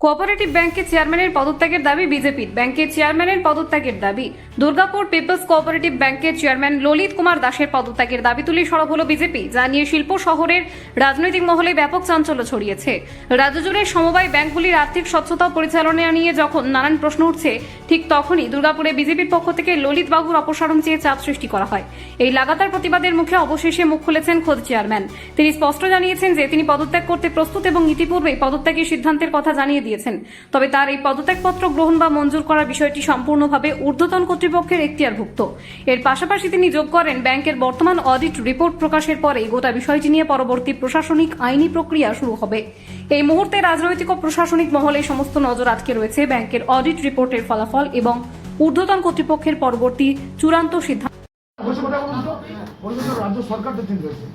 Cooperative ব্যাংকের চেয়ারম্যানের পদত্যাগের দাবি বিজেপির। ব্যাংকের চেয়ারম্যানের পদত্যাগের দাবি। দুর্গাপুর পিপলস কোঅপারেটিভ ব্যাংকের চেয়ারম্যান ললিত কুমার দাসের পদত্যাগের দাবি তুলে সরব হল বিজেপি, যা নিয়ে শিল্প শহরের রাজনৈতিক মহলে ব্যাপক চাঞ্চল্য ছড়িয়েছে। রাজ্য জুড়ে সমবায় ব্যাংকগুলির আর্থিক স্বচ্ছতা পরিচালনা নিয়ে যখন নানান প্রশ্ন উঠছে, ঠিক তখনই দুর্গাপুরে বিজেপির পক্ষ থেকে ললিত বাবুর অপসারণ চেয়ে চাপ সৃষ্টি করা হয়। এই লাগাতার প্রতিবাদের মুখে অবশেষে মুখ খুলেছেন খোদ চেয়ারম্যান। তিনি স্পষ্ট জানিয়েছেন যে তিনি পদত্যাগ করতে প্রস্তুত এবং ইতিপূর্বেই পদত্যাগের সিদ্ধান্তের কথা জানিয়ে দিয়েছেন। তবে তার এই পদত্যাগপত্র গ্রহণ বা মঞ্জুর করার বিষয়টি সম্পূর্ণভাবে ঊর্ধ্বতন কর্তৃপক্ষের এখতিয়ারভুক্ত। এর পাশাপাশি তিনি যোগ করেন, ব্যাংকের বর্তমান অডিট রিপোর্ট প্রকাশের পরে গোটা বিষয়টি নিয়ে পরবর্তী প্রশাসনিক আইনি প্রক্রিয়া শুরু হবে। এই মুহূর্তে রাজনৈতিক ও প্রশাসনিক মহলে সমস্ত নজর আটকে রয়েছে ব্যাংকের অডিট রিপোর্টের ফলাফল এবং ঊর্ধ্বতন কর্তৃপক্ষের পরবর্তী চূড়ান্ত সিদ্ধান্ত। রাজ্য সরকার তো চেঞ্জ হয়েছে।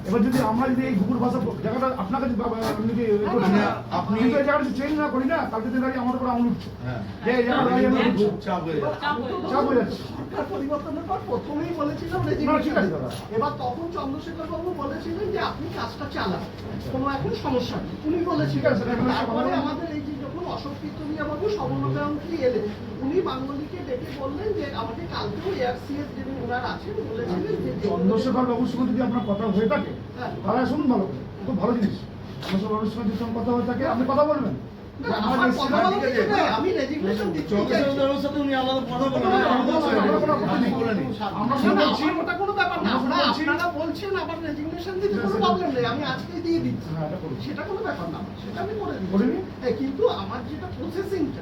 এবার যদি আমরা যদি এই ঘুঘুর ভাষা জায়গাটা আপনাকে আপনি এই জায়গাটা চেঞ্জ না করি না, কালকে দিন আগে আমাদের উপর আঙুল উঠছে যে এই জায়গাটা চাপ হয়ে যাচ্ছে। সরকার পরিবর্তনের পর প্রথমেই বলেছিলাম এবার তখন চন্দ্রশেখর বাবু বলেছিলেন যে আপনি কাজটা চালান, কোনো এখন সমস্যা নেই, উনি বলেছিলেন। তারপরে আমাদের এই যে যখন অশোক কীর্তনিয়া বাবু সমন্বয়মন্ত্রী এলেন, উনি বাঙালিকে ডেকে বললেন যে আমাকে কালকেও এআরসিএস যিনি ওনার আছেন বলেছিলেন যে চন্দ্রশেখর বাবুর সঙ্গে যদি আপনার কথা হয়ে থাকে তাহলে শুনুন, ভালো খুব ভালো জিনিস। চন্দ্রশেখর বাবুর সঙ্গে যদি কথা হয়ে থাকে আপনি কথা বলবেন। আমি রেজিগনেশন দিচ্ছি, কোনো ব্যাপার না। আপনারা বলছেন আবার রেজিগনেশন দিতে কোনো প্রবলেম নেই, আমি আজকেই দিয়ে দিচ্ছি, সেটা কোনো ব্যাপার না, সেটা আমি করে দিচ্ছি। কিন্তু আমার যেটা প্রসেসিংটা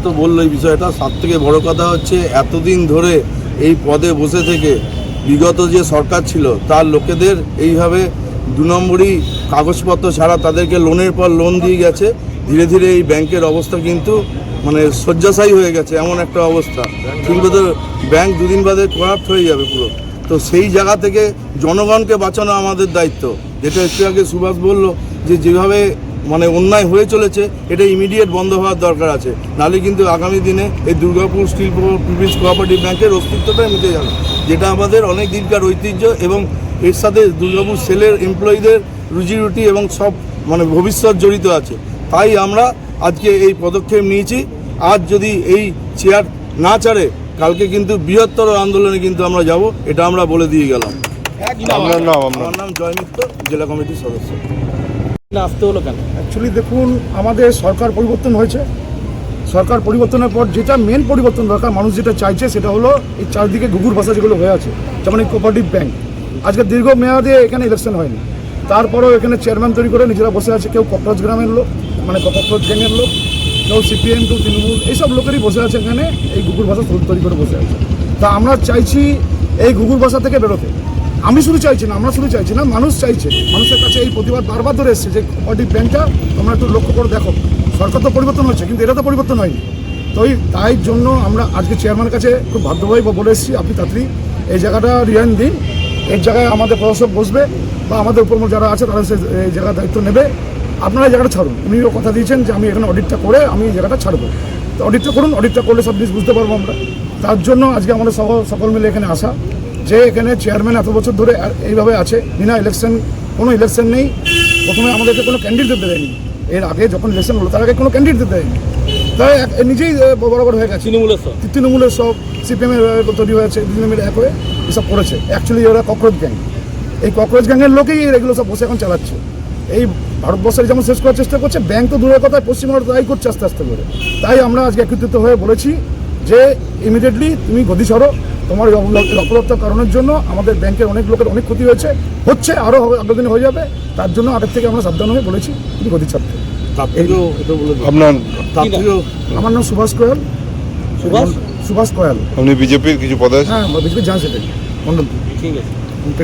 তো বললো এই বিষয়টা, সব থেকে বড় কথা হচ্ছে এতদিন ধরে এই পদে বসে থেকে বিগত যে সরকার ছিল তার লোকেদের এইভাবে দু নম্বরই কাগজপত্র ছাড়া তাদেরকে লোনের পর লোন দিয়ে গেছে। ধীরে ধীরে এই ব্যাংকের অবস্থা কিন্তু মানে শয্যাশায়ী হয়ে গেছে, এমন একটা অবস্থা। কিন্তু ব্যাংক দুদিন বাদে করাপ্ট হয়ে যাবে পুরো। তো সেই জায়গা থেকে জনগণকে বাঁচানো আমাদের দায়িত্ব। যেটা একটু আগে সুভাষ বলল যে যেভাবে মানে অন্যায় হয়ে চলেছে, এটা ইমিডিয়েট বন্ধ হওয়ার দরকার আছে, নাহলে কিন্তু আগামী দিনে এই দুর্গাপুর স্টিল পিপলস কোঅপারেটিভ ব্যাংকের অস্তিত্বটাই মিটে যাবে, যেটা আমাদের অনেক দিনকার ঐতিহ্য এবং এর সাথে দুর্গাপুর সেলের এমপ্লয়ীদের রুজিরুটি এবং সব মানে ভবিষ্যৎ জড়িত আছে। তাই আমরা আজকে এই পদক্ষেপ নিয়েছি। আজ যদি এই চেয়ার না ছাড়ে, কালকে কিন্তু বৃহত্তর আন্দোলনে কিন্তু আমরা যাব, এটা আমরা বলে দিয়ে গেলাম। আমার নাম জয় মিত্র, জেলা কমিটির সদস্য। আসতে হলো কেন? অ্যাকচুয়ালি দেখুন, আমাদের সরকার পরিবর্তন হয়েছে। সরকার পরিবর্তনের পর যেটা মেন পরিবর্তন দরকার, মানুষ যেটা চাইছে সেটা হলো এই চারদিকে ঘুঘুর ভাষা যেগুলো হয়ে আছে, যেমন এই কোঅপারেটিভ ব্যাংক। আজকে দীর্ঘ মেয়াদে এখানে ইলেকশন হয়নি, তারপরেও এখানে চেয়ারম্যান তৈরি করে নিজেরা বসে আছে। কেউ ককরোচ গ্রামের লোক, মানে ককরোচ গ্যাংয়ের লোক, কেউ সিপিএম, কেউ তৃণমূল, এইসব লোকেরই বসে আছে এখানে, এই ঘুঘুর ভাষা তৈরি করে বসে আছে। তা আমরা চাইছি এই ঘুঘুর ভাষা থেকে বেরোতে। আমি শুধু চাইছি না, আমরা শুধু চাইছি না, মানুষ চাইছে। মানুষের কাছে এই প্রতিবাদ বারবার ধরে এসছে যে কোঅপারেটিভ ব্যাংকটা তোমরা একটু লক্ষ্য করে দেখো। সরকার তো পরিবর্তন হচ্ছে, কিন্তু এটা তো পরিবর্তন হয়নি। তো তাই জন্য আমরা আজকে চেয়ারম্যানের কাছে খুব বাধ্যভাবে বলে এসেছি, আপনি তাড়াতাড়ি এই জায়গাটা রিয়াইন দিন। এর জায়গায় আমাদের প্রশাসক বসবে বা আমাদের উপর যারা আছে তারা এই জায়গার দায়িত্ব নেবে। আপনারা এই জায়গাটা ছাড়ুন। উনিও কথা দিয়েছেন যে আমি এখানে অডিটটা করে আমি এই জায়গাটা ছাড়বো। তো অডিটটা করুন, অডিটটা করলে সব জিনিস বুঝতে পারবো আমরা। তার জন্য আজকে আমাদের সকল মিলে এখানে আসা, যে এখানে চেয়ারম্যান এত বছর ধরে এইভাবে আছে, বিনা ইলেকশন, কোনো ইলেকশন নেই। প্রথমে আমাদেরকে কোনো ক্যান্ডিডেট দেয়নি, এর আগে যখন ইলেকশন হলো তার আগে কোনো ক্যান্ডিডেট দেয়নি। তাই নিজেই বরাবর হয়ে গেছে। তৃণমূলের সব সিপিএমের তৈরি হয়েছে, তৃণমূলের এক হয়ে এসব করেছে। অ্যাকচুয়ালি ওরা ককরোচ গ্যাং, এই ককরোচ গ্যাংয়ের লোকেই এগুলো সব বসে এখন চালাচ্ছে। এই ভারতবর্ষের যেমন শেষ করার চেষ্টা করছে, ব্যাংক তো দূরের কথা, পশ্চিমবঙ্গ তাই করছে আস্তে আস্তে করে। তাই আমরা আজকে একত্রিত হয়ে বলেছি যে ইমিডিয়েটলি তুমি গদি সরো। তোমার অপরাধতার কারণের জন্য আমাদের ব্যাংকের অনেক লোকের অনেক ক্ষতি হচ্ছে, আরও আগামী দিনে হয়ে যাবে। তার জন্য আগের থেকে আমরা সাবধান হয়ে বলেছি তুমি গদি ছাড়তে। আমার নাম সুভাষ কোয়াল। সুভাষ কোয়াল। আপনি বিজেপির কিছু পদে? হ্যাঁ, বিজেপির জেনারেল সেক্রেটারি মন্ডল। ঠিক আছে।